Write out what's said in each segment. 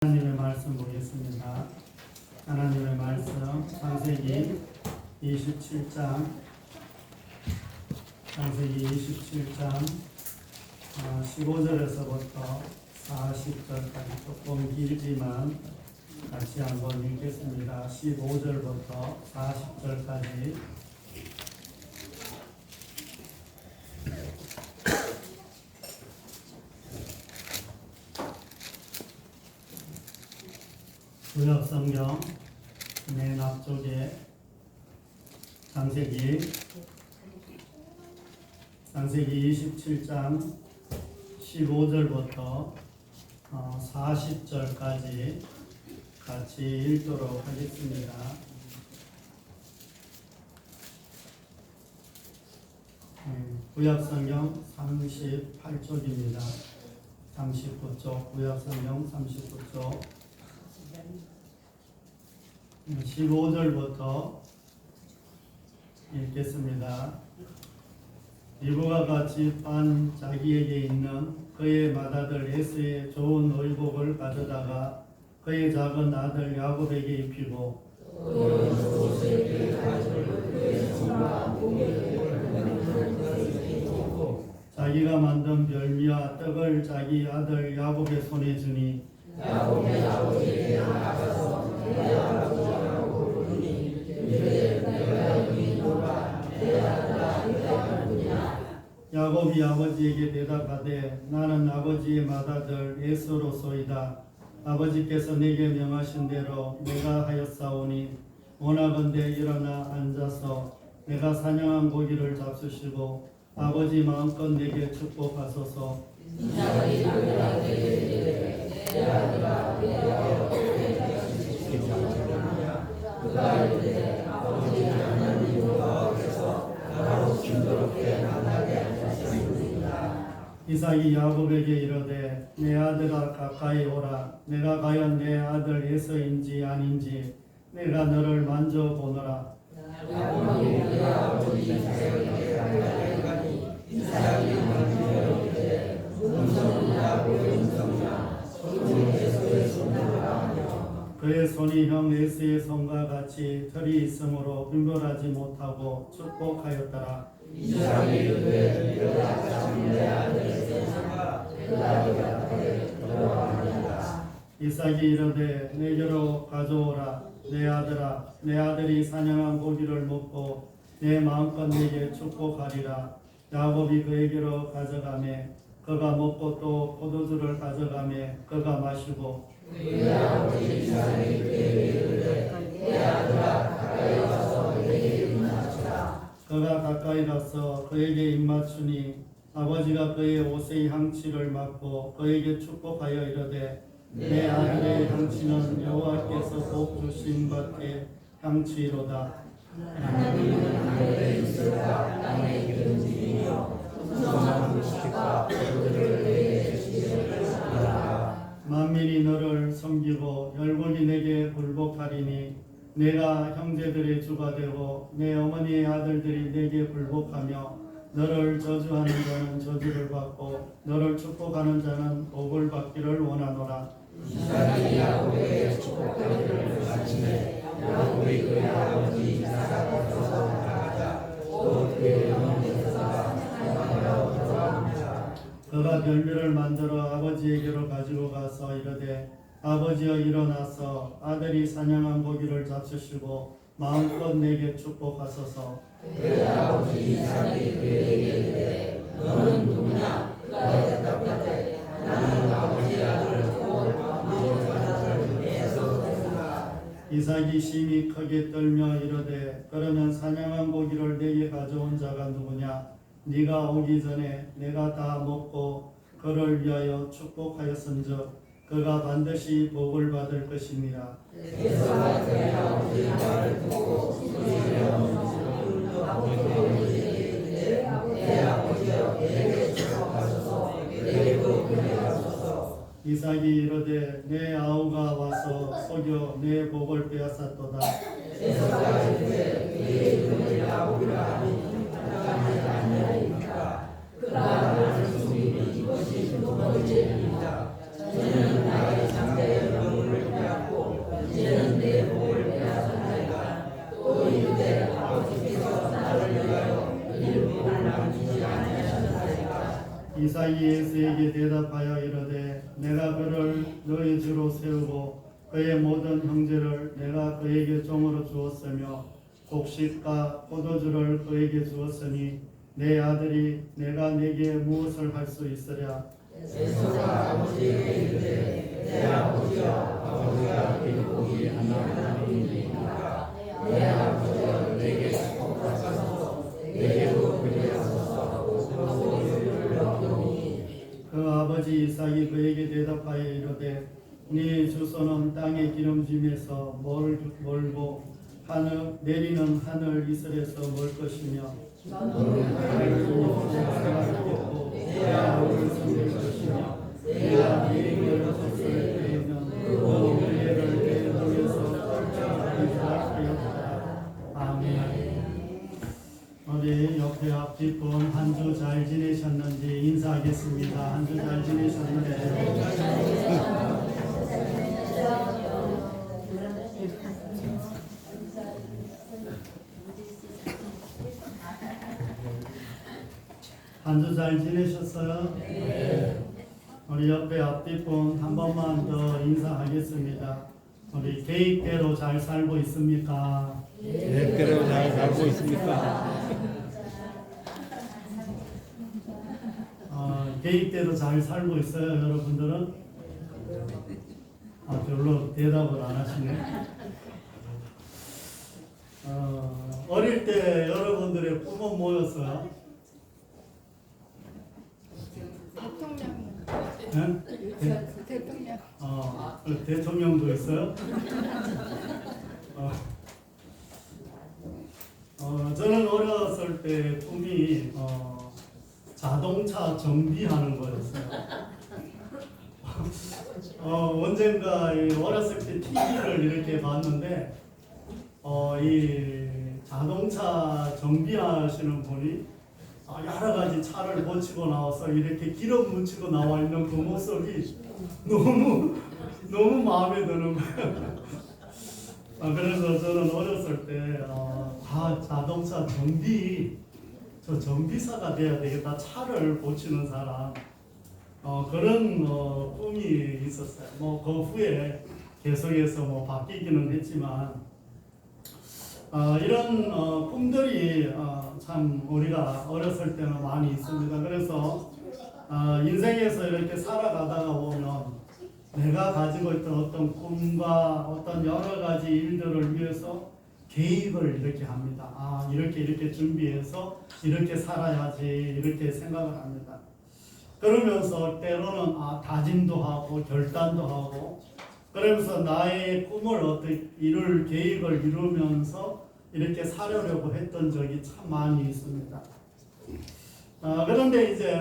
하나님의 말씀 보겠습니다. 하나님의 말씀 창세기 27장 15절에서부터 40절까지 조금 길지만 같이 한번 읽겠습니다. 15절부터 40절까지 구약성경 맨 앞쪽에 창세기 27장 15절부터 40절까지 같이 읽도록 하겠습니다. 구약성경 38쪽입니다. 39쪽, 구약성경 39쪽 15절부터 읽겠습니다. 리브가 같이 빤 자기에게 있는 그의 맏아들 에서의 좋은 의복을 가져다가 그의 작은 아들 야곱에게 입히고 자기가 만든 별미와 떡을 자기 아들 야곱의 손에 주니 야곱의 아버지에게 나가서 내 아버지 야곱을 부르니 이르되 내가 여기 있노라 내 아들아 이르느냐. 야곱이 아버지에게 대답하되 나는 아버지의 맏아들 에서로소이다. 아버지께서 내게 명하신 대로 내가 하였사오니 원하건대 일어나 앉아서 내가 사냥한 고기를 잡수시고 아버지 마음껏 내게 축복하소서. 이삭이 아들에게 이르되 내 아들아 내가 그가 이르되 아버지 하나님 여호와께서 나로 힘들게 만나게 하셨습니다. 이삭이 야곱에게 이르되 내 아들아 가까이 오라. 내가 과연 내 아들 에서인지 아닌지 내가 너를 만져보노라. 야곱이 내 아버지 이삭에게 가까이 이삭이 만지되 음성은 야곱의 음성이나 손은 에서의 손이라 하며 그의 손이 형 에서의 손과 같이 털이 있으므로 분별하지 못하고 축복하였더라. 이삭이 이르되 이르다 내 아들 에서가 그가 이르되 들어가니라. 이삭이 이르되 내게로 가져오라. 내 아들아 내 아들이 사냥한 고기를 먹고 내 마음껏 내게 축복하리라. 야곱이 그에게로 가져가매 그가 먹고 또 포도주를 가져가매 그가 마시고 그의 아버지 이삭이 그에게 이르되 내 아들아 가까이 가서 그에게 입맞추라. 그가 가까이 가서 그에게 입맞추니 아버지가 그의 옷의 향취를 맡고 그에게 축복하여 이르되 내 아들의 향취는 여호와께서 복 주신 것의 향취로다. 하나님은 하늘에 있으라 땅에 기름지이며 풍성한 물식과 포도주를 내게 주시리라. 만민이 너를 섬기고 열국이 내게 굴복하리니 내가 형제들의 주가 되고 내 어머니의 아들들이 내게 굴복하며 너를 저주하는 자는 저주를 받고 너를 축복하는 자는 복을 받기를 원하노라. 이삭이 야곱에게 축복하기를 마침에 야곱이 그의 아버지 이삭 앞에서 나가자 또 그의 어머니에서 사냥하러 돌아옵니다. 그가 별미를 만들어 아버지에게로 가지고 가서 이르되 아버지여 일어나서 아들이 사냥한 고기를 잡수시고 마음껏 내게 축복하소서. 그의 아버지 이삭이 그에게 이르되 너는 누구냐. 그가 대답하되 나는 아버지 아들 이삭이 심히 크게 떨며 이르되 그러면 사냥한 고기를 내게 가져온 자가 누구냐. 네가 오기 전에 내가 다 먹고 그를 위하여 축복하였은즉 그가 반드시 복을 받을 것입니다. 에서가 그의 아버지 말을 듣고 내 아버지여 내게 축복하소서 내게도 그리 하소서. 이삭이 이르되 내 아우가 와서 속여 내 복을 빼앗았도다. 에서가 이르되 그의 이름을 야곱이라 하니 땅에 아니하니까 그가 나는 이것이 두 번째입니다. 저는 나의 상대의 이삭이 에서에게 대답하여 이르되 내가 그를 너희 주로 세우고 그의 모든 형제를 내가 그에게 종으로 주었으며 곡식과 포도주를 그에게 주었으니 내 아들이 내가 내게 무엇을 할 수 있으랴. 에서가 아버지에게 이르되 내 아버지여 아버지가 길고기 하나 드리니까 내 아버지여 내게 축복하소서 내게도 그리 하소서 하고 포도주를 넣더니 그 아버지 이삭이 그에게 대답하여 이르되 네 주소는 땅의 기름짐에서 멀고 하늘 내리는 하늘 이슬에서 멀 것이며 너는 하늘 주님께서 생각하겠고 내 아버지를 섬길 것이며 내가 네 열어줬을 때에는 그 은혜를 내 눈에서 떨쳐버리자 하였다. 아멘. 우리 옆에 앞뒤 분 한 주 잘 지내셨는지 인사하겠습니다. 한 주 잘 지내셨는데 한 주 잘 지내셨어요? 네. 우리 옆에 앞뒤 분 한 번만 더 인사하겠습니다. 우리 계획대로 잘 살고 있습니까? 계획대로 잘 살고 있습니까? 계획대로 잘 살고 있어요, 여러분들은? 별로 대답을 안 하시네. 어릴 때 여러분들의 꿈은 뭐였어요? 대통령. 대통령도 있어요? 저는 어렸을 때 꿈이 자동차 정비하는 거였어요. 언젠가 어렸을 때 TV를 이렇게 봤는데 이 자동차 정비하시는 분이 여러 가지 차를 고치고 나와서 이렇게 기름 묻히고 나와 있는 그 모습이 너무 마음에 드는 거예요. 그래서 저는 어렸을 때 자동차 저 정비사가 돼야 되겠다. 차를 고치는 사람. 그런 꿈이 있었어요. 그 후에 계속해서 바뀌기는 했지만 이런 꿈들이 참 우리가 어렸을 때는 많이 있습니다. 그래서 인생에서 이렇게 살아가다가 보면 내가 가지고 있던 어떤 꿈과 어떤 여러 가지 일들을 위해서 계획을 이렇게 합니다. 이렇게 준비해서 이렇게 살아야지 이렇게 생각을 합니다. 그러면서 때로는 다짐도 하고 결단도 하고 그러면서 나의 꿈을 어떻게 이룰 계획을 이루면서 이렇게 살려고 했던 적이 참 많이 있습니다. 그런데 이제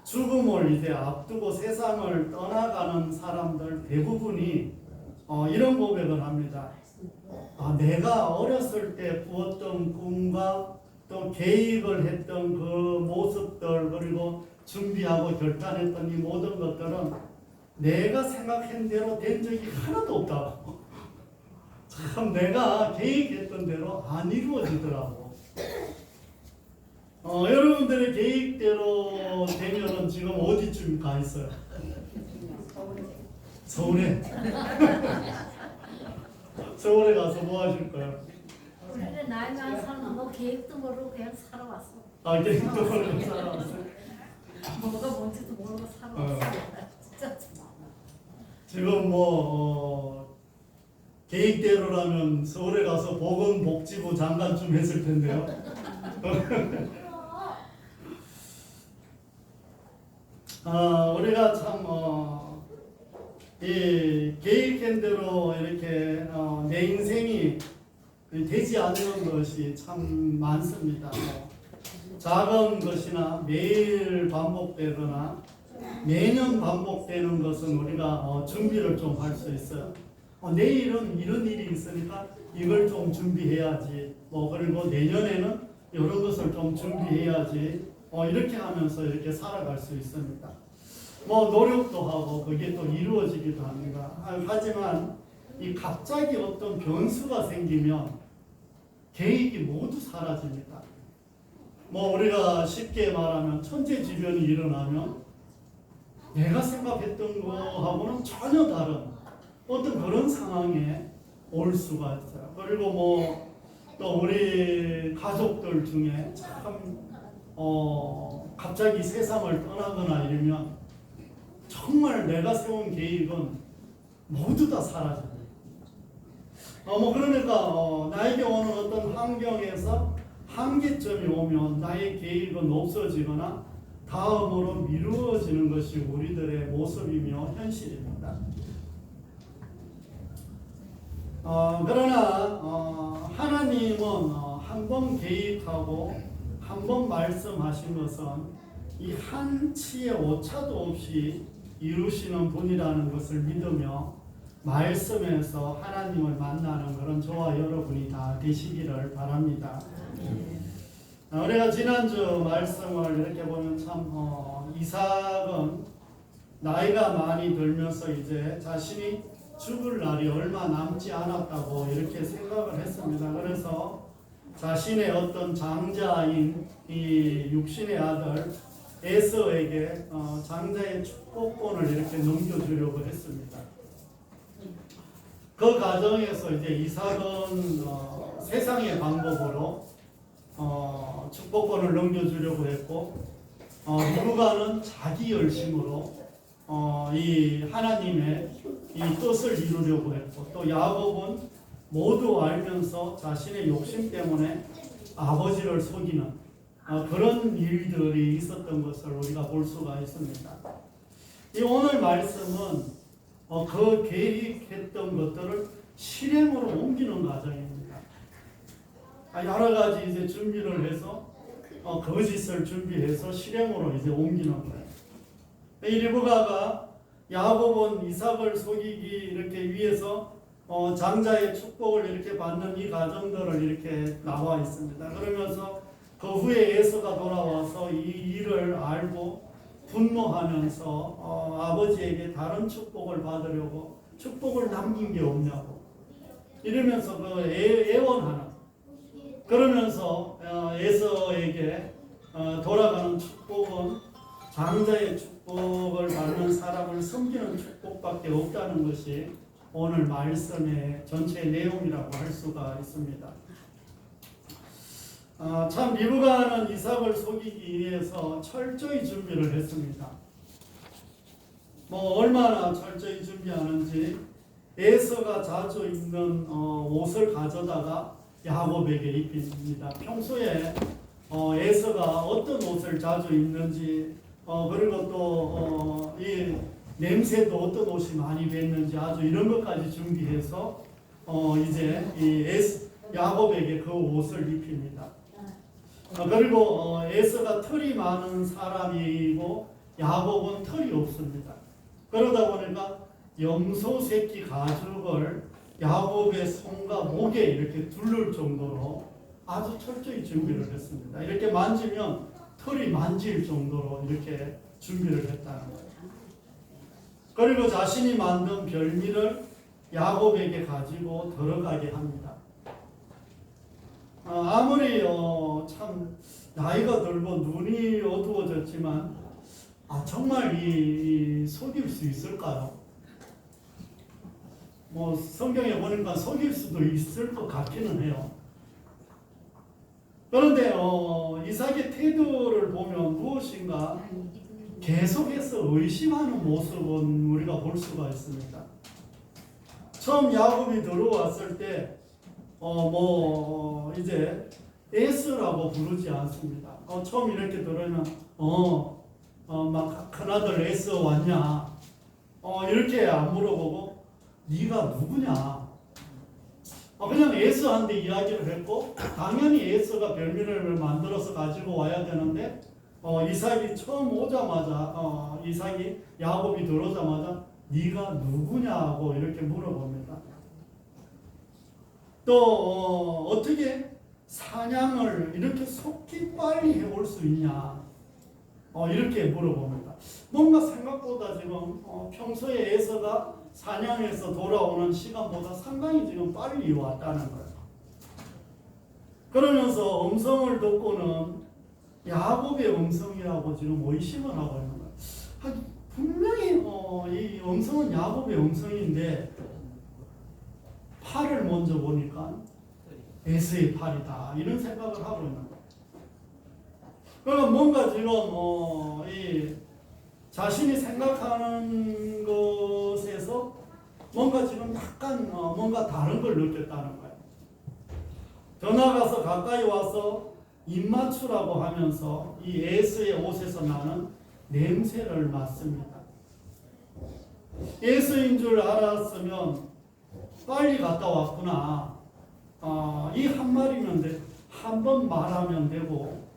죽음을 이제 앞두고 세상을 떠나가는 사람들 대부분이 이런 고백을 합니다. 내가 어렸을 때 꾸었던 꿈과 또 계획을 했던 그 모습들 그리고 준비하고 결단했던 이 모든 것들은 내가 생각한 대로 된 적이 하나도 없다고. 참 내가 계획했던 대로 안 이루어지더라고. 여러분들의 계획대로 되면은 지금 어디쯤 가 있어요? 서울에. 서울에 가서 뭐 하실 거예요? 우리는 나이 많은 사람은 뭐 계획도 모르고 그냥 살아왔어. 계획도 모르고 살아왔어요? 뭐가 뭔지도 모르고 살아왔어. 진짜. 지금 계획대로라면 서울에 가서 보건복지부 장관쯤 했을 텐데요. 우리가 참 이 계획한 대로 이렇게 내 인생이 되지 않는 것이 참 많습니다. 작은 것이나 매일 반복되거나 매년 반복되는 것은 우리가 준비를 좀 할 수 있어요. 내일은 이런 일이 있으니까 이걸 좀 준비해야지. 그리고 내년에는 이런 것을 좀 준비해야지. 이렇게 하면서 이렇게 살아갈 수 있습니다. 노력도 하고 그게 또 이루어지기도 합니다. 하지만 이 갑자기 어떤 변수가 생기면 계획이 모두 사라집니다. 뭐 우리가 쉽게 말하면 천재지변이 일어나면 내가 생각했던 거하고는 전혀 다른 어떤 그런 상황에 올 수가 있어요. 그리고 뭐 또 우리 가족들 중에 참 갑자기 세상을 떠나거나 이러면 정말 내가 세운 계획은 모두 다 사라져요. 뭐 그러니까 나에게 오는 어떤 환경에서 한계점이 오면 나의 계획은 없어지거나 다음으로 미루어지는 것이 우리들의 모습이며 현실입니다. 그러나 하나님은 한 번 계획하고 한 번 말씀하신 것은 이 한치의 오차도 없이 이루시는 분이라는 것을 믿으며 말씀에서 하나님을 만나는 그런 저와 여러분이 다 되시기를 바랍니다. 우리가 지난주 말씀을 이렇게 보면 참 이삭은 나이가 많이 들면서 이제 자신이 죽을 날이 얼마 남지 않았다고 이렇게 생각을 했습니다. 그래서 자신의 어떤 장자인 이 육신의 아들 에서에게 장자의 축복권을 이렇게 넘겨주려고 했습니다. 그 과정에서 이제 이삭은 세상의 방법으로 축복권을 넘겨주려고 했고, 누가는 자기 열심으로 이 하나님의 이 뜻을 이루려고 했고, 또 야곱은 모두 알면서 자신의 욕심 때문에 아버지를 속이는 그런 일들이 있었던 것을 우리가 볼 수가 있습니다. 이 오늘 말씀은 그 계획했던 것들을 실행으로 옮기는 과정입니다. 여러 가지 이제 준비를 해서 거짓을 준비해서 실행으로 이제 옮기는 거예요. 이 리브가가 야곱은 이삭을 속이기 이렇게 위해서 장자의 축복을 이렇게 받는 이 과정들을 이렇게 나와 있습니다. 그러면서 그 후에 에서가 돌아와서 이 일을 알고 분노하면서 아버지에게 다른 축복을 받으려고 축복을 남긴 게 없냐고 이러면서 그 애원하는, 그러면서 에서에게 돌아가는 축복은 장자의 축복을 받는 사람을 섬기는 축복밖에 없다는 것이 오늘 말씀의 전체 내용이라고 할 수가 있습니다. 참 리브가는 이삭을 속이기 위해서 철저히 준비를 했습니다. 뭐 얼마나 철저히 준비하는지 에서가 자주 입는 옷을 가져다가 야곱에게 입힙니다. 평소에 에서가 어떤 옷을 자주 입는지 그리고 또 이 냄새도 어떤 옷이 많이 뱄는지 아주 이런 것까지 준비해서 이제 이 야곱에게 그 옷을 입힙니다. 그리고 에서가 털이 많은 사람이고 야곱은 털이 없습니다. 그러다 보니까 염소 새끼 가죽을 야곱의 손과 목에 이렇게 둘를 정도로 아주 철저히 준비를 했습니다. 이렇게 만지면 털이 만질 정도로 이렇게 준비를 했다는 거예요. 그리고 자신이 만든 별미를 야곱에게 가지고 들어가게 합니다. 아무리 참 나이가 들고 눈이 어두워졌지만 정말 이 속일 수 있을까요? 뭐 성경에 보니까 속일 수도 있을 것 같기는 해요. 그런데 이삭의 태도를 보면 무엇인가 계속해서 의심하는 모습은 우리가 볼 수가 있습니다. 처음 야곱이 들어왔을 때 이제 에스라고 부르지 않습니다. 처음 이렇게 들으면 막 큰아들 에스 왔냐 이렇게 안 물어보고 네가 누구냐 그냥 에스한테 이야기를 했고, 당연히 에스가 별미를 만들어서 가지고 와야 되는데 이삭이 처음 오자마자 이삭이 야곱이 들어오자마자 네가 누구냐고 이렇게 물어봅니다. 또 어떻게 사냥을 이렇게 속기 빨리 해올 수 있냐 이렇게 물어봅니다. 뭔가 생각보다 지금 평소에 에서가 사냥해서 돌아오는 시간보다 상당히 지금 빨리 왔다는 거예요. 그러면서 음성을 듣고는 야곱의 음성이라고 지금 의심을 하고 있는 거예요. 분명히 이 음성은 야곱의 음성인데 팔을 먼저 보니까 에서의 팔이다 이런 생각을 하고 있는 거예요. 그러니까 뭔가 지금 이 자신이 생각하는 것에서 뭔가 지금 약간 뭔가 다른 걸 느꼈다는 거예요. 더 나아가서 가까이 와서 입 맞추라고 하면서 이 에서의 옷에서 나는 냄새를 맡습니다. 에서인 줄 알았으면 빨리 갔다 왔구나. 이 한 마리면 한 번 말하면 되고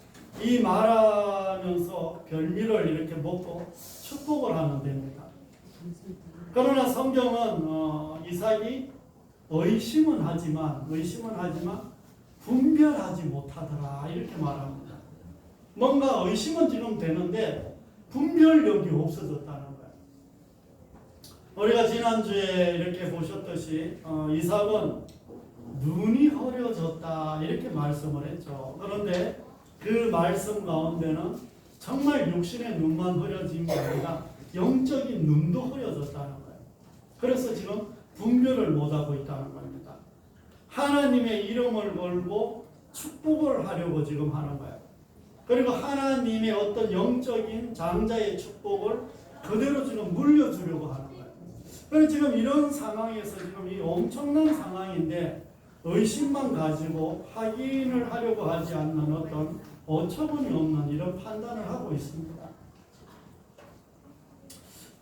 이 말하면서 별미를 이렇게 먹고 축복을 하면 됩니다. 그러나 성경은 이삭이 의심은 하지만 분별하지 못하더라 이렇게 말합니다. 뭔가 의심은 지금 되는데 분별력이 없어졌다는 거예요. 우리가 지난주에 이렇게 보셨듯이 이삭은 눈이 흐려졌다 이렇게 말씀을 했죠. 그런데 그 말씀 가운데는 정말 육신의 눈만 흐려진 게 아니라 영적인 눈도 흐려졌다는 거예요. 그래서 지금 분별을 못하고 있다는 겁니다. 하나님의 이름을 걸고 축복을 하려고 지금 하는 거예요. 그리고 하나님의 어떤 영적인 장자의 축복을 그대로 지금 물려주려고 하는 거예요. 그래서 지금 이런 상황에서 지금 이 엄청난 상황인데 의심만 가지고 확인을 하려고 하지 않는 어떤 어처구니 없는 이런 판단을 하고 있습니다.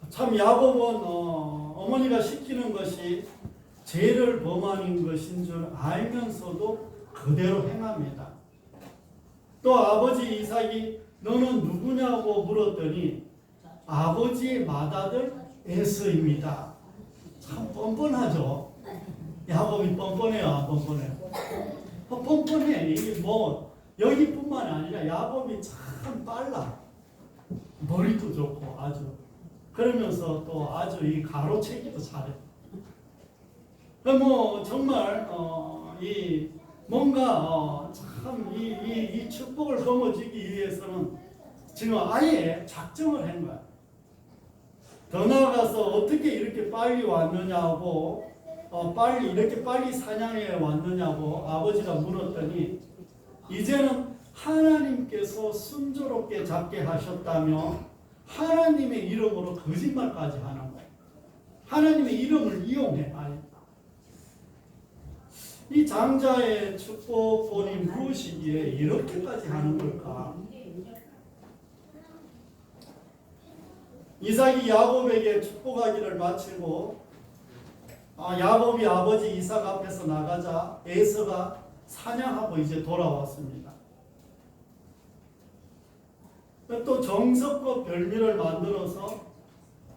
참 야곱은 어머니가 시키는 것이 죄를 범하는 것인 줄 알면서도 그대로 행합니다. 또 아버지 이삭이 너는 누구냐고 물었더니 아버지의 맏아들 에서입니다. 참 뻔뻔하죠. 야곱이 뻔뻔해요, 안 뻔뻔해요? 뻔뻔해. 이게 여기뿐만 아니라 야곱이 참 빨라. 머리도 좋고 아주. 그러면서 또 아주 이 가로채기도 잘해. 정말 이 뭔가 참 이 축복을 거머쥐기 위해서는 지금 아예 작정을 한 거야. 더 나아가서 어떻게 이렇게 빨리 왔느냐고 이렇게 빨리 사냥해 왔느냐고 아버지가 물었더니 이제는 하나님께서 순조롭게 잡게 하셨다며 하나님의 이름으로 거짓말까지 하는 거예요. 하나님의 이름을 이용해. 이 장자의 축복본이 무엇이기에 이렇게까지 하는 걸까? 이삭이 야곱에게 축복하기를 마치고 야곱이 아버지 이삭 앞에서 나가자 에서가 사냥하고 이제 돌아왔습니다. 또 정석껏 별미를 만들어서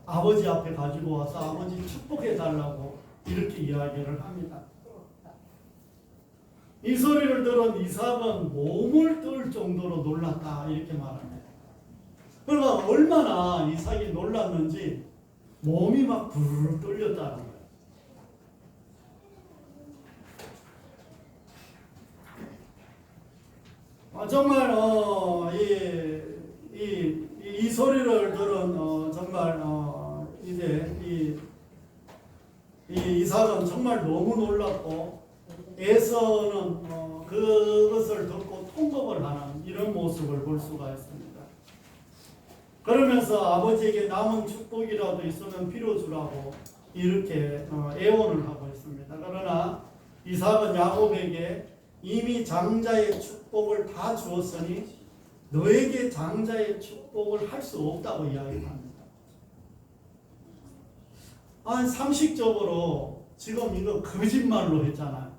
아버지 앞에 가지고 와서 아버지 축복해 달라고 이렇게 이야기를 합니다. 이 소리를 들은 이삭은 몸을 뜰 정도로 놀랐다 이렇게 말합니다. 그러니까 얼마나 이삭이 놀랐는지 몸이 막 부르르 떨렸다는 거예요. 정말 이 소리를 들은 정말 이제 이 이삭은 정말 너무 놀랐고 에서는 그것을 듣고 통곡을 하는 이런 모습을 볼 수가 있습니다. 그러면서 아버지에게 남은 축복이라도 있으면 빌어주라고 이렇게 애원을 하고 있습니다. 그러나 이삭은 야곱에게 이미 장자의 축복을 다 주었으니 너에게 장자의 축복을 할 수 없다고 이야기합니다. 상식적으로 지금 이거 거짓말로 했잖아요.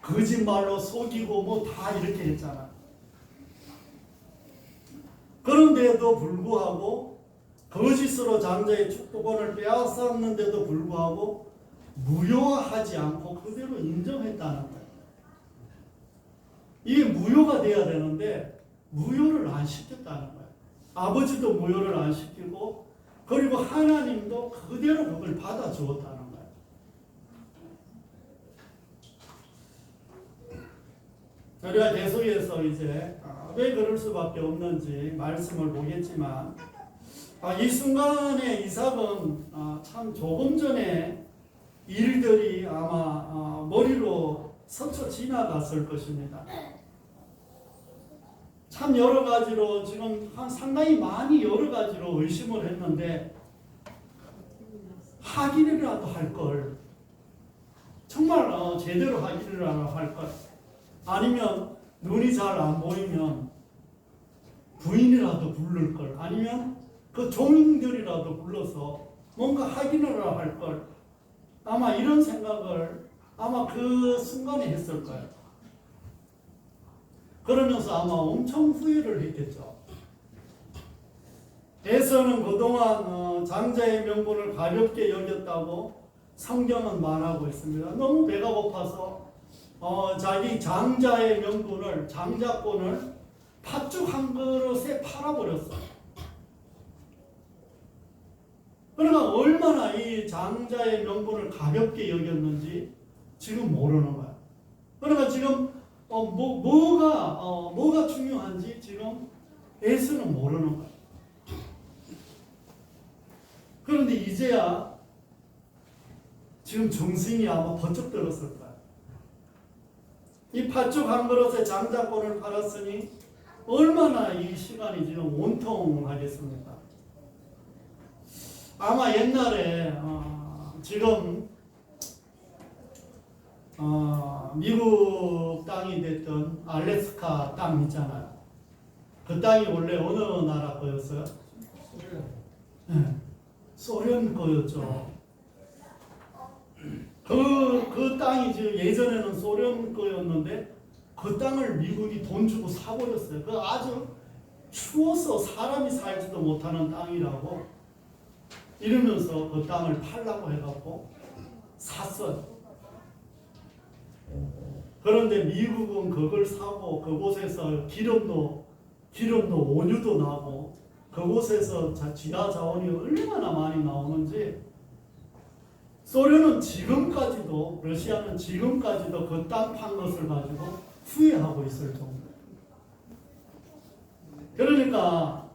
거짓말로 속이고 다 이렇게 했잖아요. 그런데도 불구하고 거짓으로 장자의 축복권을 빼앗았는데도 불구하고 무효하지 않고 그대로 인정했다는 거예요. 이게 무효가 돼야 되는데 무효를 안 시켰다는 거예요. 아버지도 무효를 안 시키고 그리고 하나님도 그대로 그걸 받아 주었다는 거예요. 우리가 계속해서 이제 왜 그럴 수밖에 없는지 말씀을 보겠지만 이 순간에 이삭은 참 조금 전에 일들이 아마 머리로 스쳐 지나갔을 것입니다. 참 여러 가지로 지금 상당히 많이 여러 가지로 의심을 했는데 하기라도 할 걸, 정말 제대로 하기라도 할 걸, 아니면 눈이 잘 안 보이면 부인이라도 부를 걸, 아니면 그 종들이라도 불러서 뭔가 하기라도 할 걸, 아마 이런 생각을 아마 그 순간에 했을 거예요. 그러면서 아마 엄청 후회를 했겠죠. 에서는 그동안 장자의 명분을 가볍게 여겼다고 성경은 말하고 있습니다. 너무 배가 고파서 자기 장자의 명분을, 장자권을 팥죽 한 그릇에 팔아버렸어. 그러니까 얼마나 이 장자의 명분을 가볍게 여겼는지 지금 모르는 거야. 그러니까 지금 뭐가 중요한지 지금 에서는 모르는 거야. 그런데 이제야 지금 정신이 아마 번쩍 들었을 거야. 이 팥죽 한 그릇에 장자권을 팔았으니 얼마나 이 시간이 지금 온통하겠습니까? 아마 옛날에 지금 미국 땅이 됐던 알래스카 땅 있잖아요. 그 땅이 원래 어느 나라 거였어요? 네. 소련 거였죠. 그 땅이 지금 예전에는 소련 거였는데 그 땅을 미국이 돈 주고 사버렸어요. 그 아주 추워서 사람이 살지도 못하는 땅이라고 이러면서 그 땅을 팔라고 해갖고 샀어요. 그런데 미국은 그걸 사고 그곳에서 기름도 원유도 나고 그곳에서 지하 자원이 얼마나 많이 나오는지 소련은 지금까지도, 러시아는 지금까지도 그 땅 판 것을 가지고 후회하고 있을 정도예요. 그러니까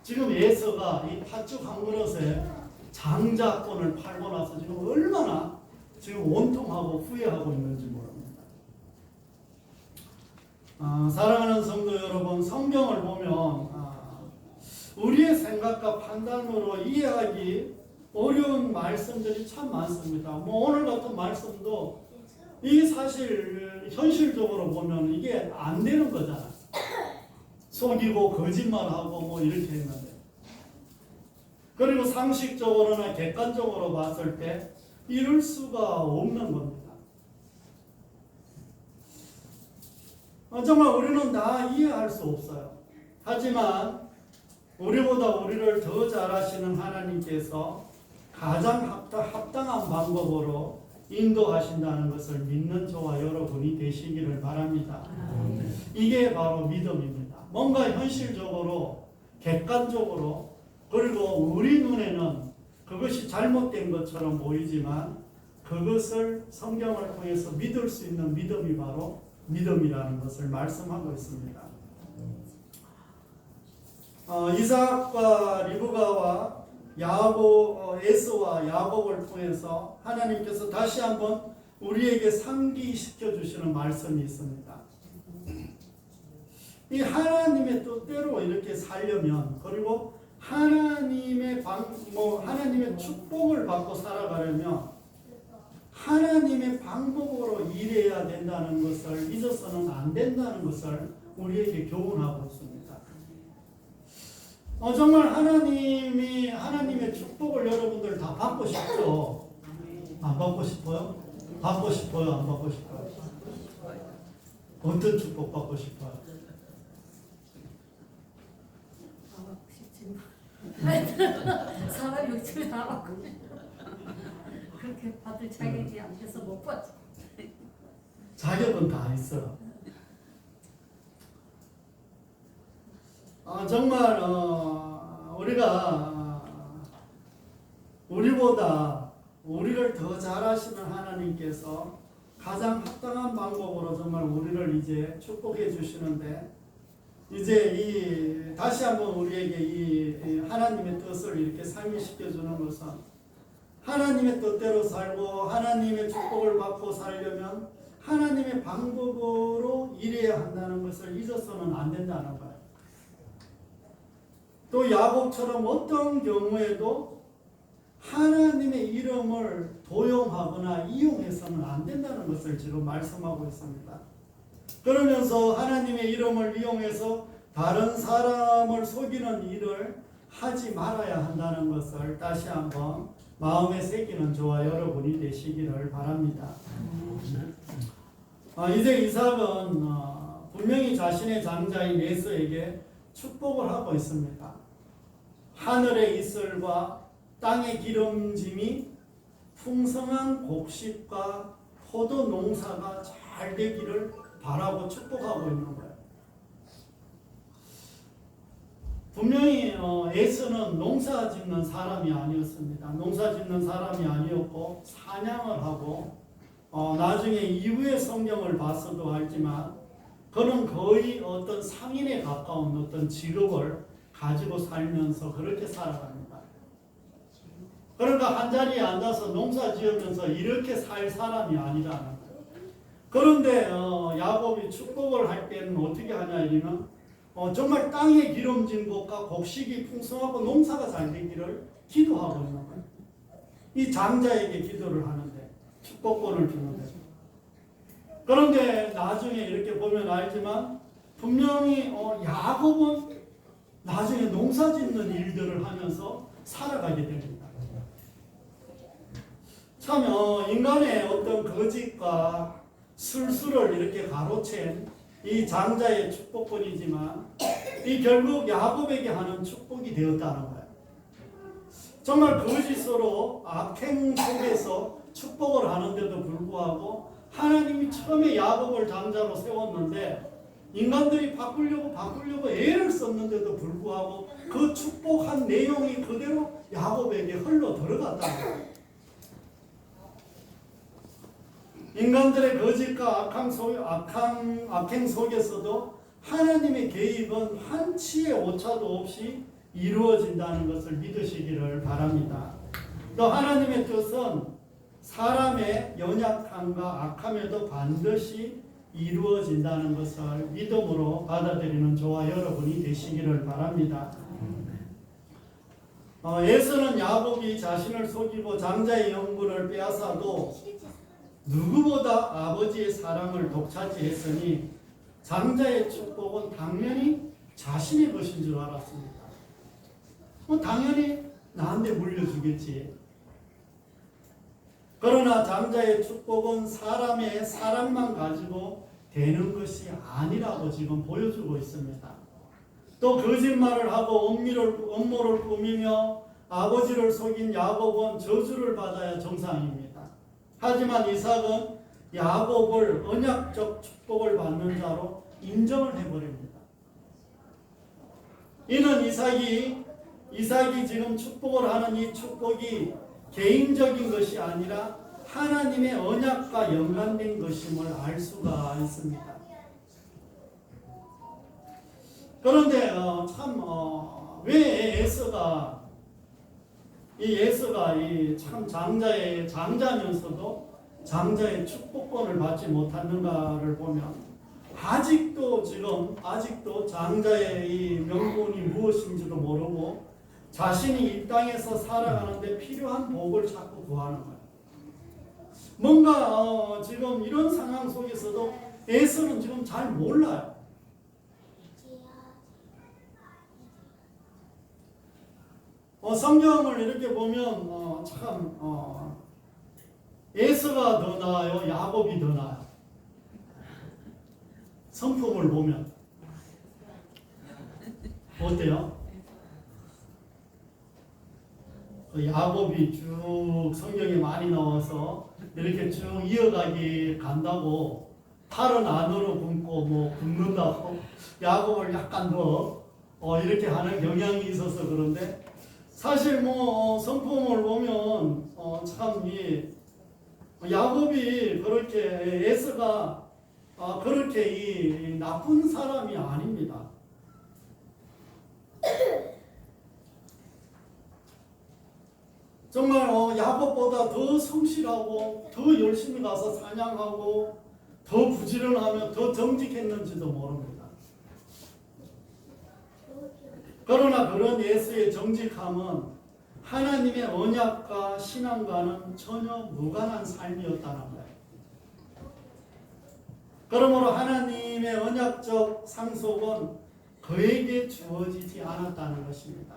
지금 에서가 이 팥죽 한 그릇에 장자권을 팔고 나서 지금 얼마나 지금 원통하고 후회하고 있는지 모릅니다. 사랑하는 성도 여러분, 성경을 보면 우리의 생각과 판단으로 이해하기 어려운 말씀들이 참 많습니다. 오늘 같은 말씀도 이게 사실 현실적으로 보면 이게 안 되는 거잖아. 속이고 거짓말하고 이렇게 했는데, 그리고 상식적으로나 객관적으로 봤을 때 이럴 수가 없는 겁니다. 정말 우리는 다 이해할 수 없어요. 하지만 우리보다 우리를 더 잘 아시는 하나님께서 가장 합당한 방법으로 인도하신다는 것을 믿는 저와 여러분이 되시기를 바랍니다. 이게 바로 믿음입니다. 뭔가 현실적으로, 객관적으로, 그리고 우리 눈에는 그것이 잘못된 것처럼 보이지만 그것을 성경을 통해서 믿을 수 있는 믿음이 바로 믿음이라는 것을 말씀하고 있습니다. 이삭과 리브가와 에서와 야곱을 통해서 하나님께서 다시 한번 우리에게 상기시켜 주시는 말씀이 있습니다. 이 하나님의 뜻대로 이렇게 살려면, 그리고 하나님의 축복을 받고 살아가려면 하나님의 방법으로 일해야 된다는 것을 잊어서는 안 된다는 것을 우리에게 교훈하고 있습니다. 정말 하나님의 축복을 여러분들 다 받고 싶죠? 안 받고 싶어요? 받고 싶어요? 안 받고 싶어요? 어떤 축복 받고 싶어요? 사람 욕심이 다 받고 그렇게 받을 자격이 안 돼서 못 받죠. 자격은 다 있어. 정말 우리보다 우리를 더 잘하시는 하나님께서 가장 합당한 방법으로 정말 우리를 이제 축복해 주시는데, 이제 다시 한번 우리에게 이 하나님의 뜻을 이렇게 상기시켜 주는 것은 하나님의 뜻대로 살고 하나님의 축복을 받고 살려면 하나님의 방법으로 일해야 한다는 것을 잊어서는 안 된다는 거예요. 또 야곱처럼 어떤 경우에도 하나님의 이름을 도용하거나 이용해서는 안 된다는 것을 지금 말씀하고 있습니다. 그러면서 하나님의 이름을 이용해서 다른 사람을 속이는 일을 하지 말아야 한다는 것을 다시 한번 마음에 새기는 저와 여러분이 되시기를 바랍니다. 이제 이삭은 분명히 자신의 장자인 에서에게 축복을 하고 있습니다. 하늘의 이슬과 땅의 기름짐이 풍성한 곡식과 포도 농사가 잘 되기를 바라고 축복하고 있는 거예요. 분명히 에서는 농사 짓는 사람이 아니었습니다. 농사 짓는 사람이 아니었고 사냥을 하고 나중에 이후의 성경을 봤어도 알지만 그는 거의 어떤 상인에 가까운 어떤 직업을 가지고 살면서 그렇게 살아갑니다. 그러니까 한자리에 앉아서 농사 지으면서 이렇게 살 사람이 아니라는 거예요. 그런데 야곱이 축복을 할 때는 어떻게 하냐 이러면 정말 땅에 기름진 것과 곡식이 풍성하고 농사가 잘 되기를 기도하고 있는 거예요. 이 장자에게 기도를 하는데 축복권을 주는데 그런데 나중에 이렇게 보면 알지만 분명히 야곱은 나중에 농사 짓는 일들을 하면서 살아가게 됩니다. 참 인간의 어떤 거짓과 술수를 이렇게 가로챈 이 장자의 축복권이지만 이 결국 야곱에게 하는 축복이 되었다는 거예요. 정말 거짓으로 악행 속에서 축복을 하는데도 불구하고 하나님이 처음에 야곱을 장자로 세웠는데 인간들이 바꾸려고 애를 썼는데도 불구하고 그 축복한 내용이 그대로 야곱에게 흘러 들어갔다는 거예요. 인간들의 거짓과 악행 속에서도 하나님의 개입은 한치의 오차도 없이 이루어진다는 것을 믿으시기를 바랍니다. 또 하나님의 뜻은 사람의 연약함과 악함에도 반드시 이루어진다는 것을 믿음으로 받아들이는 저와 여러분이 되시기를 바랍니다. 에서는 야곱이 자신을 속이고 장자의 영분을 빼앗아도 누구보다 아버지의 사랑을 독차지했으니 장자의 축복은 당연히 자신의 것인 줄 알았습니다. 당연히 나한테 물려주겠지. 그러나 장자의 축복은 사람의 사랑만 가지고 되는 것이 아니라고 지금 보여주고 있습니다. 또 거짓말을 하고 음모를 꾸미며 아버지를 속인 야곱은 저주를 받아야 정상입니다. 하지만 이삭은 야곱을 언약적 축복을 받는 자로 인정을 해버립니다. 이는 이삭이 지금 축복을 하는 이 축복이 개인적인 것이 아니라 하나님의 언약과 연관된 것임을 알 수가 있습니다. 그런데 왜 에서가 참 장자면서도 장자의 축복권을 받지 못하는가를 보면 아직도 장자의 이 명분이 무엇인지도 모르고 자신이 이 땅에서 살아가는데 필요한 복을 자꾸 구하는 거예요. 뭔가 지금 이런 상황 속에서도 에서는 지금 잘 몰라요. 성경을 이렇게 보면 에서가 더 나아요, 야곱이 더 나아요. 성품을 보면 어때요? 야곱이 쭉 성경에 많이 나와서 이렇게 쭉 이어가기 간다고 팔은 안으로 굽고 굽는다고 야곱을 약간 더 이렇게 하는 경향이 있어서 그런데 사실 성품을 보면 야곱이 그렇게 에서가 그렇게 이 나쁜 사람이 아닙니다. 정말 야곱보다 더 성실하고 더 열심히 가서 사냥하고 더 부지런하며 더 정직했는지도 모릅니다. 그러나 그런 예수의 정직함은 하나님의 언약과 신앙과는 전혀 무관한 삶이었다는 거예요. 그러므로 하나님의 언약적 상속은 그에게 주어지지 않았다는 것입니다.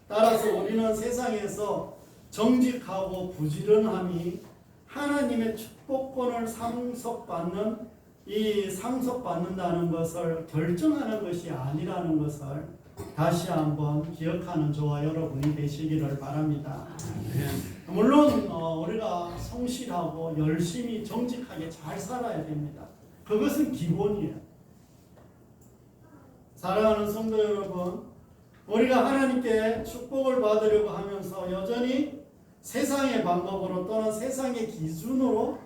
따라서 우리는 세상에서 정직하고 부지런함이 하나님의 축복권을 상속받는다는 것을 결정하는 것이 아니라는 것을 다시 한번 기억하는 저와 여러분이 되시기를 바랍니다. 물론 우리가 성실하고 열심히 정직하게 잘 살아야 됩니다. 그것은 기본이에요. 사랑하는 성도 여러분, 우리가 하나님께 축복을 받으려고 하면서 여전히 세상의 방법으로 또는 세상의 기준으로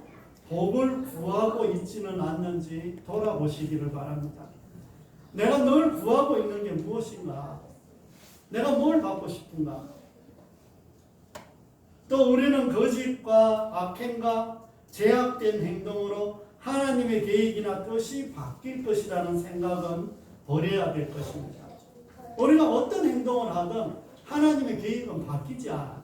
복을 구하고 있지는 않는지 돌아보시기를 바랍니다. 내가 늘 구하고 있는 게 무엇인가? 내가 뭘 받고 싶은가? 또 우리는 거짓과 악행과 제약된 행동으로 하나님의 계획이나 뜻이 바뀔 것이라는 생각은 버려야 될 것입니다. 우리가 어떤 행동을 하든 하나님의 계획은 바뀌지 않아.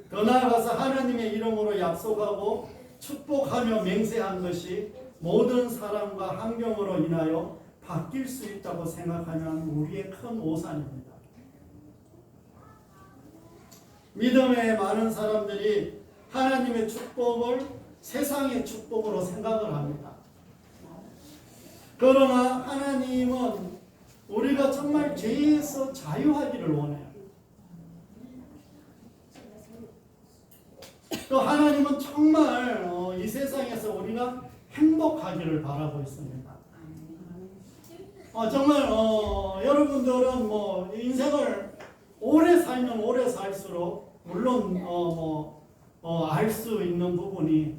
더 나아가서 하나님의 이름으로 약속하고 축복하며 맹세한 것이 모든 사람과 환경으로 인하여 바뀔 수 있다고 생각하면 우리의 큰 오산입니다. 믿음의 많은 사람들이 하나님의 축복을 세상의 축복으로 생각을 합니다. 그러나 하나님은 우리가 정말 죄에서 자유하기를 원해요. 또 하나님은 정말 이 세상에서 우리가 행복하기를 바라고 있습니다. 정말 여러분들은 인생을 오래 살면 오래 살수록 물론 알 수 있는 부분이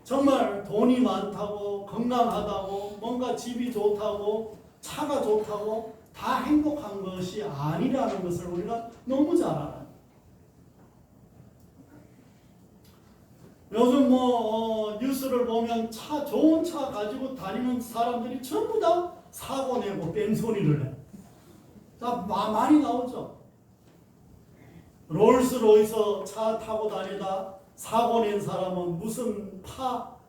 정말 돈이 많다고 건강하다고 뭔가 집이 좋다고 차가 좋다고 다 행복한 것이 아니라는 것을 우리가 너무 잘 알아요. 요즘 뉴스를 보면 좋은 차 가지고 다니는 사람들이 전부 다 사고 내고 뺑소니를 해. 다 많이 나오죠. 롤스로이스 차 타고 다니다 사고 낸 사람은 무슨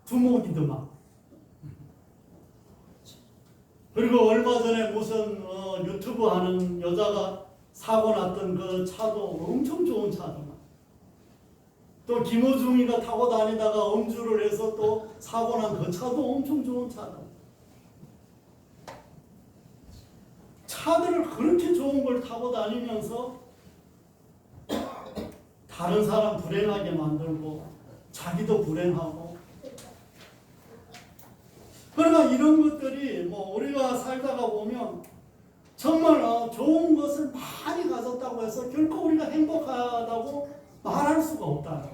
두목이더만. 그리고 얼마 전에 무슨 유튜브 하는 여자가 사고 났던 그 차도 엄청 좋은 차더만. 또 김호중이가 타고 다니다가 음주를 해서 또 사고 난 그 차도 엄청 좋은 차다. 차들을 그렇게 좋은 걸 타고 다니면서 다른 사람 불행하게 만들고 자기도 불행하고. 그러나 이런 것들이 우리가 살다가 보면 정말 좋은 것을 많이 가졌다고 해서 결코 우리가 행복하다고 말할 수가 없다.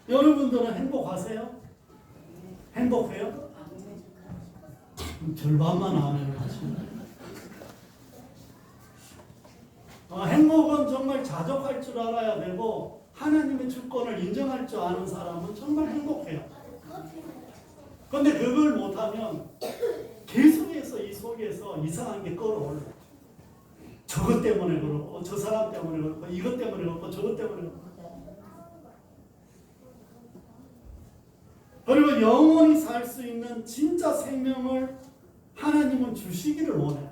여러분들은 행복하세요? 행복해요? 절반만 아멘을 하시네. 행복은 정말 자족할 줄 알아야 되고 하나님의 주권을 인정할 줄 아는 사람은 정말 행복해요. 그런데 그걸 못하면 계속해서 이 속에서 이상한 게 끌어올라요. 저것 때문에 그렇고 저 사람 때문에 그렇고 이것 때문에 그렇고 저것 때문에 그렇고. 그리고 영원히 살 수 있는 진짜 생명을 하나님은 주시기를 원해요.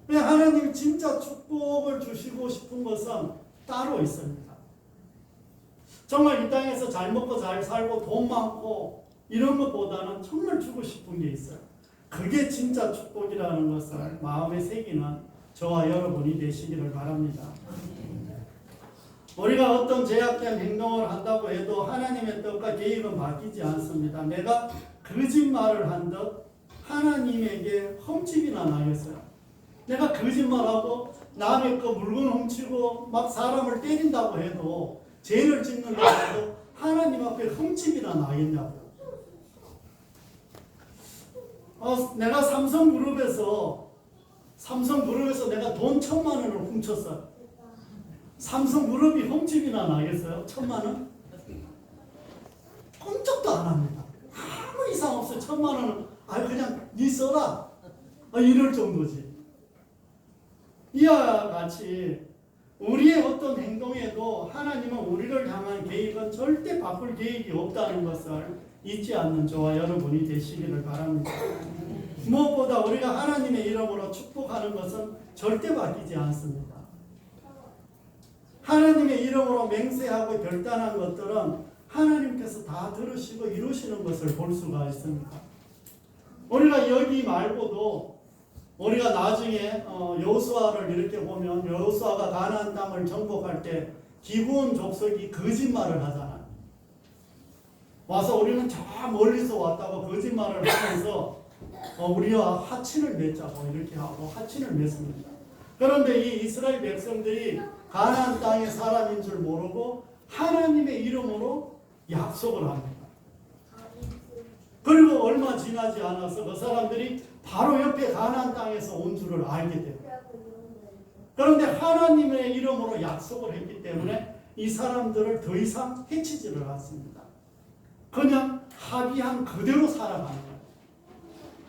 하나님이 진짜 축복을 주시고 싶은 것은 따로 있습니다. 정말 이 땅에서 잘 먹고 잘 살고 돈 많고 이런 것보다는 정말 주고 싶은 게 있어요. 그게 진짜 축복이라는 것을 마음에 새기는 저와 여러분이 되시기를 바랍니다. 우리가 어떤 제약된 행동을 한다고 해도 하나님의 뜻과 계획은 바뀌지 않습니다. 내가 거짓말을 한 듯 하나님에게 흠집이나 나겠어요. 내가 거짓말하고 남의 거 물건 훔치고 막 사람을 때린다고 해도 죄를 짓는다고 해도 하나님 앞에 흠집이나 나겠냐고요. 내가 삼성그룹에서 삼성그룹에서 내가 돈 1,000만 원을 훔쳤어. 삼성그룹이 흠집이나 나겠어요? 1,000만 원? 꿈쩍도 안 합니다. 아무 이상 없어요. 1,000만 원은 그냥 네 써라. 이럴 정도지. 이와 같이 우리의 어떤 행동에도 하나님은 우리를 향한 계획은 절대 바꿀 계획이 없다는 것을 잊지 않는 저와 여러분이 되시기를 바랍니다. 무엇보다 우리가 하나님의 이름으로 축복하는 것은 절대 바뀌지 않습니다. 하나님의 이름으로 맹세하고 결단한 것들은 하나님께서 다 들으시고 이루시는 것을 볼 수가 있습니다. 우리가 여기 말고도 우리가 나중에 여호수아를 이렇게 보면 여호수아가 가나안 땅을 정복할 때 기브온 족속이 거짓말을 하잖아요. 와서 우리는 저 멀리서 왔다고 거짓말을 하면서 우리와 하친을 맺자고 이렇게 하고 하친을 맺습니다. 그런데 이 이스라엘 백성들이 가나안 땅의 사람인 줄 모르고 하나님의 이름으로 약속을 합니다. 그리고 얼마 지나지 않아서 그 사람들이 바로 옆에 가나안 땅에서 온 줄을 알게 됩니다. 그런데 하나님의 이름으로 약속을 했기 때문에 이 사람들을 더 이상 해치지를 않습니다. 그냥 합의한 그대로 살아가는 거예요.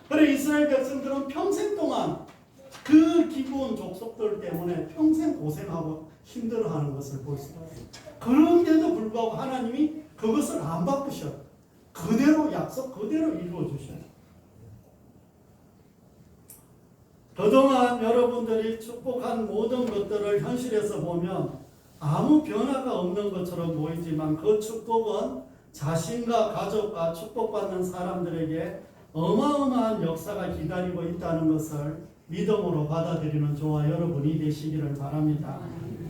그래 이스라엘 백성들은 평생 동안 그 기브온 족속들 때문에 평생 고생하고 힘들어하는 것을 볼 수가 있어요. 그런데도 불구하고 하나님이 그것을 안 바꾸셔요. 그대로 약속 그대로 이루어 주셔요. 그동안 여러분들이 축복한 모든 것들을 현실에서 보면 아무 변화가 없는 것처럼 보이지만 그 축복은 자신과 가족과 축복받는 사람들에게 어마어마한 역사가 기다리고 있다는 것을 믿음으로 받아들이는 저와 여러분이 되시기를 바랍니다.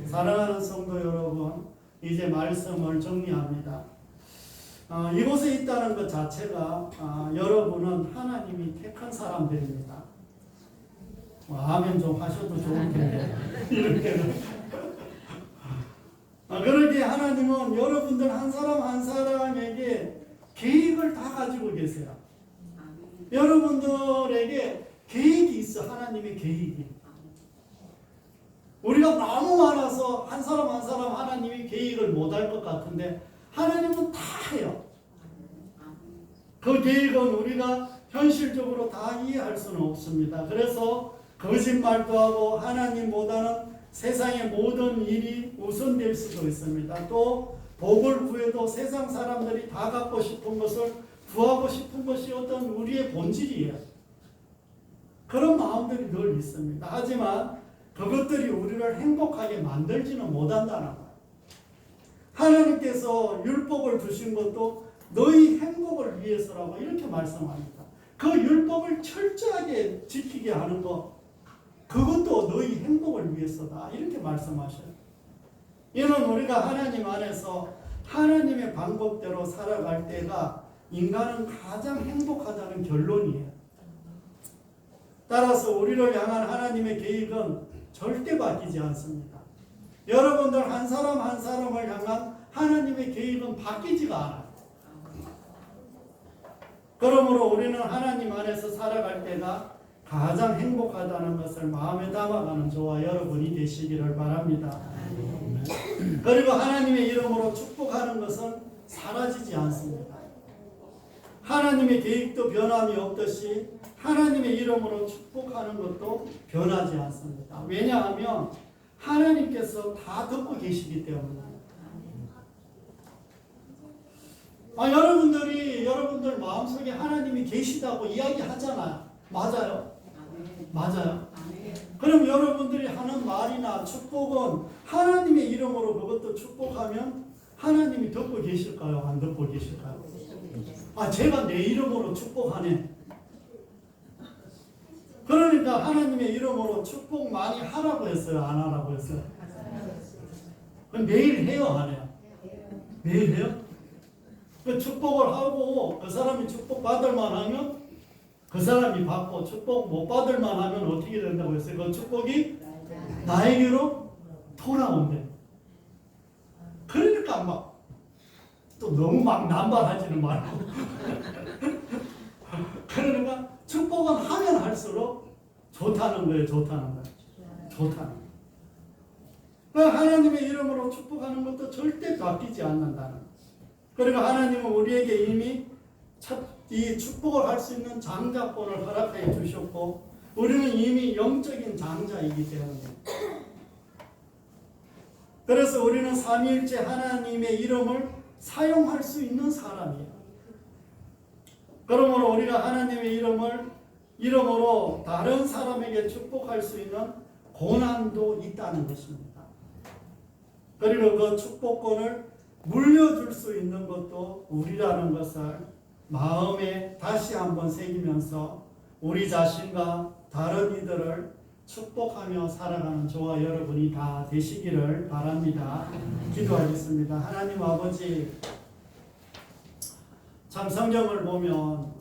사랑하는 성도 여러분, 이제 말씀을 정리합니다. 이곳에 있다는 것 자체가 여러분은 하나님이 택한 사람들입니다. 아멘 좀 하셔도 좋을 텐데 이렇게는 그러기에 하나님은 여러분들 한 사람 한 사람에게 계획을 다 가지고 계세요. 여러분들에게 계획이 있어. 하나님의 계획이. 우리가 너무 많아서 한 사람 한 사람 하나님이 계획을 못할 것 같은데 하나님은 다 해요. 그 계획은 우리가 현실적으로 다 이해할 수는 없습니다. 그래서 거짓말도 하고 하나님보다는 세상의 모든 일이 우선될 수도 있습니다. 또 복을 구해도 세상 사람들이 다 갖고 싶은 것을 구하고 싶은 것이 어떤 우리의 본질이에요. 그런 마음들이 늘 있습니다. 하지만 그것들이 우리를 행복하게 만들지는 못한다는 거예요. 하나님께서 율법을 주신 것도 너희 행복을 위해서라고 이렇게 말씀합니다. 그 율법을 철저하게 지키게 하는 것, 그것도 너희 행복을 위해서다. 이렇게 말씀하셔요. 이는 우리가 하나님 안에서 하나님의 방법대로 살아갈 때가 인간은 가장 행복하다는 결론이에요. 따라서 우리를 향한 하나님의 계획은 절대 바뀌지 않습니다. 여러분들 한 사람 한 사람을 향한 하나님의 계획은 바뀌지가 않아요. 그러므로 우리는 하나님 안에서 살아갈 때가 가장 행복하다는 것을 마음에 담아가는 저와 여러분이 되시기를 바랍니다. 그리고 하나님의 이름으로 축복하는 것은 사라지지 않습니다. 하나님의 계획도 변함이 없듯이 하나님의 이름으로 축복하는 것도 변하지 않습니다. 왜냐하면 하나님께서 다 듣고 계시기 때문입니다. 여러분들 마음속에 하나님이 계시다고 이야기하잖아요. 맞아요? 맞아요. 그럼 여러분들이 하는 말이나 축복은 하나님의 이름으로 그것도 축복하면 하나님이 듣고 계실까요? 안 듣고 계실까요? 제가 내 이름으로 축복하네. 그러니까 하나님의 이름으로 축복 많이 하라고 했어요? 안 하라고 했어요? 그럼 매일 해요? 안 해요? 매일 해요? 그 축복을 하고 그 사람이 축복 받을 만하면 그 사람이 받고 축복 못 받을 만하면 어떻게 된다고 했어요? 그 축복이 나에게로 돌아온대. 그러니까 또 너무 남발하지는 말고 그러니까 축복은 하면 할수록 좋다는 거예요. 좋다는 거예요. 좋다는 거예요. 하나님의 이름으로 축복하는 것도 절대 바뀌지 않는다는 거예요. 그리고 하나님은 우리에게 이미 이 축복을 할 수 있는 장자권을 허락하여 주셨고 우리는 이미 영적인 장자이기 때문에 그래서 우리는 삼위일체 하나님의 이름을 사용할 수 있는 사람이에요. 그러므로 우리가 하나님의 이름으로 다른 사람에게 축복할 수 있는 고난도 있다는 것입니다. 그리고 그 축복권을 물려줄 수 있는 것도 우리라는 것을 마음에 다시 한번 새기면서 우리 자신과 다른 이들을 축복하며 살아가는 저와 여러분이 다 되시기를 바랍니다. 기도하겠습니다. 하나님 아버지, 참 성경을 보면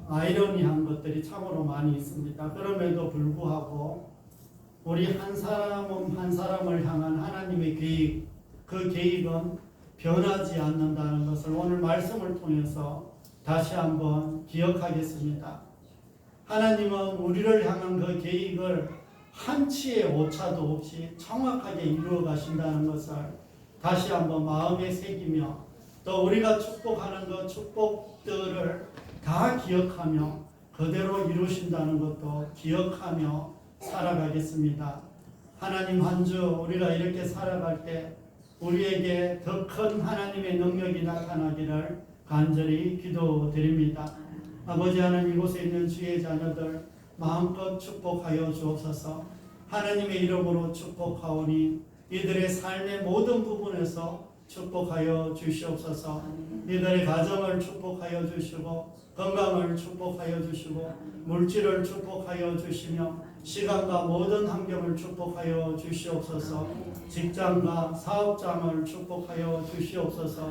아이러니한 것들이 참으로 많이 있습니다. 그럼에도 불구하고 우리 한 사람은 한 사람을 향한 하나님의 계획, 그 계획은 변하지 않는다는 것을 오늘 말씀을 통해서 다시 한번 기억하겠습니다. 하나님은 우리를 향한 그 계획을 한치의 오차도 없이 정확하게 이루어 가신다는 것을 다시 한번 마음에 새기며 또 우리가 축복하는 그 축복들을 다 기억하며 그대로 이루신다는 것도 기억하며 살아가겠습니다. 하나님 한 주 우리가 이렇게 살아갈 때 우리에게 더 큰 하나님의 능력이 나타나기를 간절히 기도드립니다. 아버지 하나님, 이곳에 있는 주의 자녀들 마음껏 축복하여 주옵소서. 하나님의 이름으로 축복하오니 이들의 삶의 모든 부분에서 축복하여 주시옵소서. 이들의 가정을 축복하여 주시고 건강을 축복하여 주시고 물질을 축복하여 주시며 시간과 모든 환경을 축복하여 주시옵소서. 직장과 사업장을 축복하여 주시옵소서.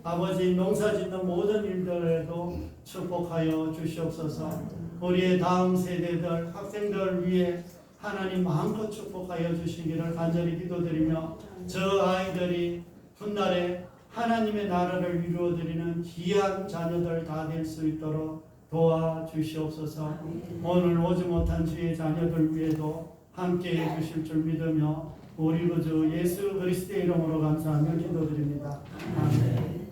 아버지, 농사짓는 모든 일들에도 축복하여 주시옵소서. 우리의 다음 세대들, 학생들 위해 하나님 마음껏 축복하여 주시기를 간절히 기도드리며 저 아이들이 훗날에 하나님의 나라를 이루어드리는 귀한 자녀들 다 될 수 있도록 도와주시옵소서. 오늘 오지 못한 주의 자녀들 위에도 함께해 주실 줄 믿으며 우리 구주 예수 그리스도의 이름으로 감사하며 기도드립니다. 아멘.